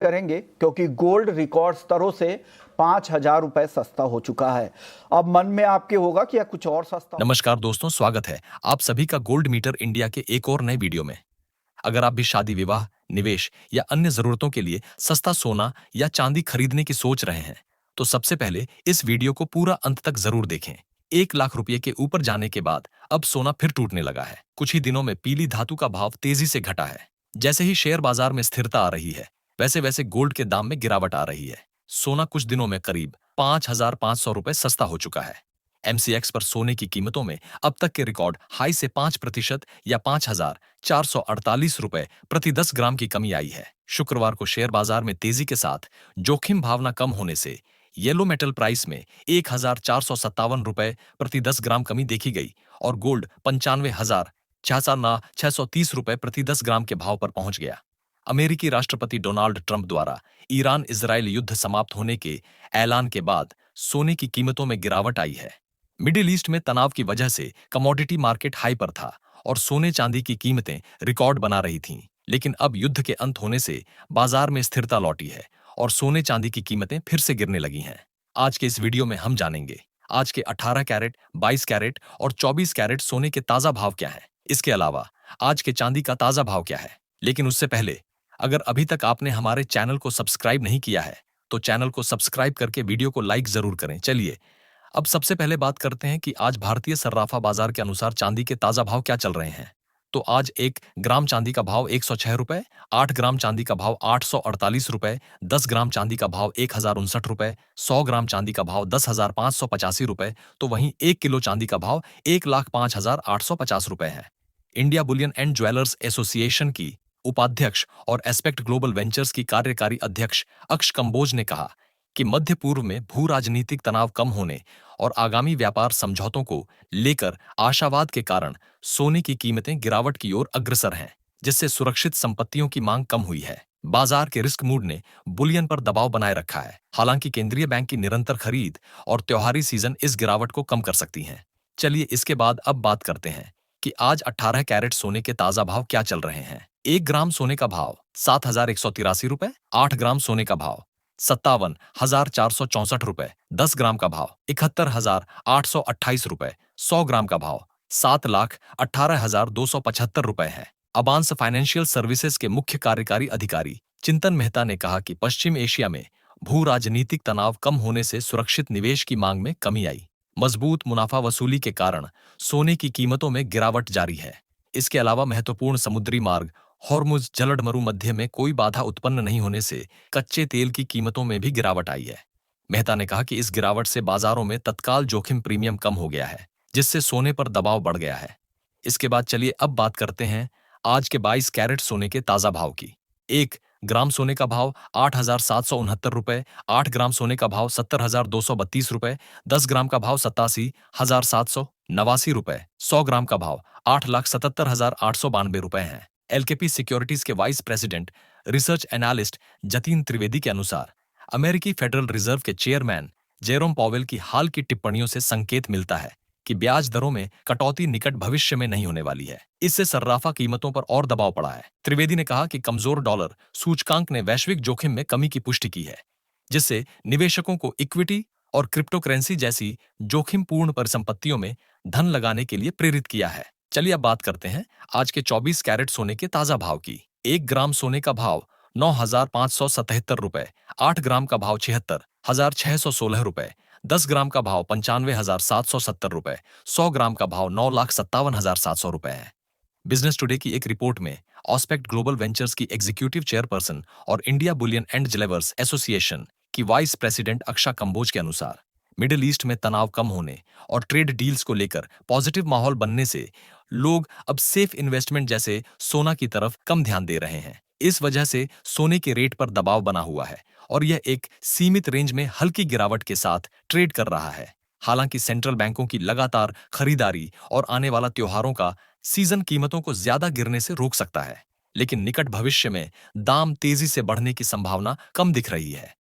करेंगे क्योंकि gold record स्तरों से 5,000 रुपए सस्ता हो चुका है। अब मन में आपके होगा कि यह कुछ और सस्ता हो। नमस्कार दोस्तों, स्वागत है आप सभी का गोल्ड मीटर इंडिया के एक और नए वीडियो में। अगर आप भी शादी विवाह, निवेश या अन्य जरूरतों के लिए सस्ता सोना या चांदी खरीदने की सोच रहे हैं, तो सबसे पहले इस वीडियो को पूरा अंत तक जरूर देखें। 1 लाख रुपए के ऊपर जाने के बाद अब सोना फिर टूटने लगा है। कुछ ही दिनों में पीली धातु का भाव तेजी से घटा है। जैसे ही शेयर बाजार में स्थिरता आ रही है, वैसे वैसे गोल्ड के दाम में गिरावट आ रही है। सोना कुछ दिनों में करीब 5,500 रुपए सस्ता हो चुका है। एमसीएक्स पर सोने की कीमतों में अब तक के रिकॉर्ड हाई से 5% या 5,448 रुपए प्रति 10 ग्राम की कमी आई है। शुक्रवार को शेयर बाजार में तेजी के साथ जोखिम भावना कम होने से येलो मेटल प्राइस में 1,457 रुपए प्रति 10 ग्राम कमी देखी गई और गोल्ड 95,630 रुपए प्रति 10 ग्राम के भाव पर पहुंच गया। अमेरिकी राष्ट्रपति डोनाल्ड ट्रंप द्वारा ईरान इजरायल युद्ध समाप्त होने के ऐलान के बाद सोने की कीमतों में गिरावट आई है। मिडिल ईस्ट में तनाव की वजह से कमोडिटी मार्केट हाई पर था और सोने चांदी की कीमतें रिकॉर्ड बना रही थीं। लेकिन अब युद्ध के अंत होने से बाजार में स्थिरता लौटी है और सोने चांदी की कीमतें फिर से गिरने लगी हैं। आज के इस वीडियो में हम जानेंगे आज के 18 कैरेट, 22 कैरेट और 24 कैरेट सोने के ताजा भाव क्या हैं। इसके अलावा आज के चांदी का ताजा भाव क्या है। लेकिन उससे पहले, अगर अभी तक आपने हमारे चैनल को सब्सक्राइब नहीं किया है, तो चैनल को सब्सक्राइब करके वीडियो को लाइक जरूर करें। चलिए अब सबसे पहले बात करते हैं कि आज भारतीय सर्राफा बाजार के अनुसार चांदी के ताजा भाव क्या चल रहे हैं। तो आज 1 ग्राम चांदी का भाव 106 रुपए, 8 ग्राम चांदी का भाव 848 रुपए, 10 ग्राम चांदी का भाव 1,059 रुपए, 100 ग्राम चांदी का भाव 10,585 रुपए, तो वहीं 1 किलो चांदी का भाव 1,05,850 रुपए है। India Boolean and jewellers association की उपाध्यक्ष और एस्पेक्ट ग्लोबल वेंचर्स की कार्यकारी अध्यक्ष अक्ष कंबोज ने कहा कि मध्य पूर्व में भू राजनीतिक तनाव कम होने और आगामी व्यापार समझौतों को लेकर आशावाद के कारण सोने की कीमतें गिरावट की ओर अग्रसर हैं, जिससे सुरक्षित संपत्तियों की मांग कम हुई है। बाजार के रिस्क मूड ने बुलियन पर दबाव बनाए रखा है। हालांकि केंद्रीय बैंक की निरंतर खरीद और त्योहारी सीजन इस गिरावट को कम कर सकती हैं। चलिए इसके बाद अब बात करते हैं कि आज 18 कैरेट सोने के ताजा भाव क्या चल रहे हैं। 1 ग्राम सोने का भाव 7,183 रुपए, 8 ग्राम सोने का भाव 57,464 रुपए, 10 ग्राम का भाव 71,828 रुपए, 100 ग्राम का भाव 7,18,275 रुपए है। अबांस फाइनेंशियल सर्विसेज के मुख्य कार्यकारी अधिकारी चिंतन मेहता ने कहा कि पश्चिम एशिया में भू राजनीतिक तनाव कम होने से सुरक्षित निवेश की मांग में कमी आई। मजबूत मुनाफा वसूली के कारण सोने की कीमतों में गिरावट जारी है। इसके अलावा महत्वपूर्ण समुद्री मार्ग हॉर्मुज जलड मरुमध्य में कोई बाधा उत्पन्न नहीं होने से कच्चे तेल की कीमतों में भी गिरावट आई है। मेहता ने कहा कि इस गिरावट से बाजारों में तत्काल जोखिम प्रीमियम कम हो गया है, जिससे सोने पर दबाव बढ़ गया है। इसके बाद चलिए अब बात करते हैं आज के 22 कैरेट सोने के ताजा भाव की। 1 ग्राम सोने का भाव 8,769 रुपए, 8 ग्राम सोने का भाव 70,232 रुपए, 10 ग्राम का भाव 87,789 रुपए, 100 ग्राम का भाव 8,77,892 रुपए है। एलकेपी सिक्योरिटीज के vice president research analyst Jatin Trivedi के अनुसार अमेरिकी फेडरल रिजर्व के चेयरमैन जेरोम पॉवेल की हाल की टिप्पणियों से संकेत मिलता है कि ब्याज दरों में कटौती निकट भविष्य में नहीं होने वाली है। इससे सर्राफा कीमतों पर और दबाव पड़ा है। त्रिवेदी ने कहा कि कमजोर डॉलर सूचकांक ने वैश्विक जोखिम में कमी की पुष्टि की है, जिससे निवेशकों को इक्विटी और क्रिप्टोकरेंसी जैसी जोखिमपूर्ण परिसंपत्तियों में धन लगाने के लिए प्रेरित किया है। चलिए अब बात करते हैं आज के 24 कैरेट सोने के ताजा भाव की। 1 ग्राम सोने का भाव 9,577 रुपए, 8 ग्राम का भाव 76,616 रुपए, 10 ग्राम का भाव 95,770 रुपए, 100 ग्राम का भाव 9,57,700 रुपए है। बिजनेस टुडे की एक रिपोर्ट में ऑस्पेक्ट ग्लोबल वेंचर्स की एग्जीक्यूटिव चेयरपर्सन और India Boolean and jewellers association की वाइस प्रेसिडेंट अक्षा कंबोज के अनुसार मिडिल ईस्ट में तनाव कम होने और ट्रेड डील्स को लेकर पॉजिटिव माहौल बनने से लोग अब सेफ इन्वेस्टमेंट जैसे सोना की तरफ कम ध्यान दे रहे हैं। इस वजह से सोने के रेट पर दबाव बना हुआ है और यह एक सीमित रेंज में हल्की गिरावट के साथ ट्रेड कर रहा है। हालांकि सेंट्रल बैंकों की लगातार खरीदारी और आने वाला त्योहारों का सीजन कीमतों को ज्यादा गिरने से रोक सकता है, लेकिन निकट भविष्य में दाम तेजी से बढ़ने की संभावना कम दिख रही है।